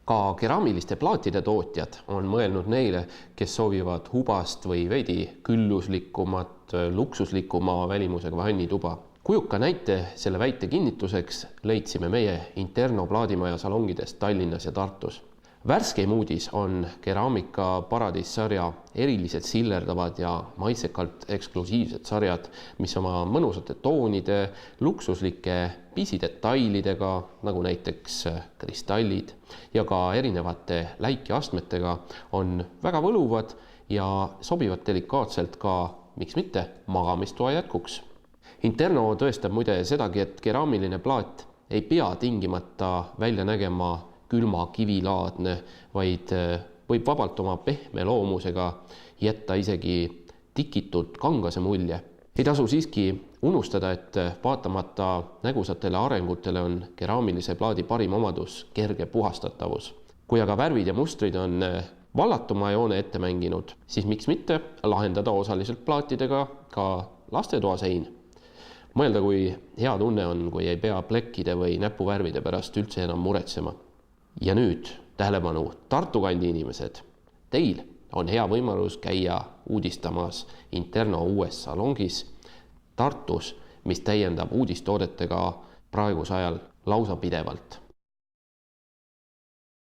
Ka keraamiliste plaatide tootjad on mõelnud neile, kes soovivad hubast või veidi külluslikumat, luksuslikuma välimusega vannituba. Kujuka näite selle väite kinnituseks leidsime meie Interno plaadimaja salongidest Tallinnas ja Tartus. Värskeim uudis on Keraamika Paradiis sarja erilised sillerdavad ja maitsekalt eksklusiivsed sarjad, mis oma mõnusate toonide, luksuslike pisidetailidega, nagu näiteks kristallid ja ka erinevate läikeastmetega, on väga võluvad ja sobivad delikaatselt ka, miks mitte, magamistoa jätkuks. Interno tõestab muide sedagi, et keraamiline plaat ei pea tingimata välja nägema külma kivilaadne, vaid võib vabalt oma pehme loomusega jätta isegi tikitult kangase mulje. Ei tasu siiski unustada, et vaatamata nägusatele arengutele on keraamilise plaadi parim omadus kerge puhastatavus. Kui aga värvid ja mustrid on vallatuma joone ette mänginud, siis miks mitte lahendada osaliselt plaatidega ka lastetoa sein. Mõelda, kui hea tunne on, kui ei pea plekkide või näpuvärvide pärast üldse enam muretsema. Ja nüüd tähelepanu Tartu kandi inimesed. Teil on hea võimalus käia uudistamas Interno uues salongis Tartus, mis täiendab uudistoodetega praeguse ajal lausa pidevalt.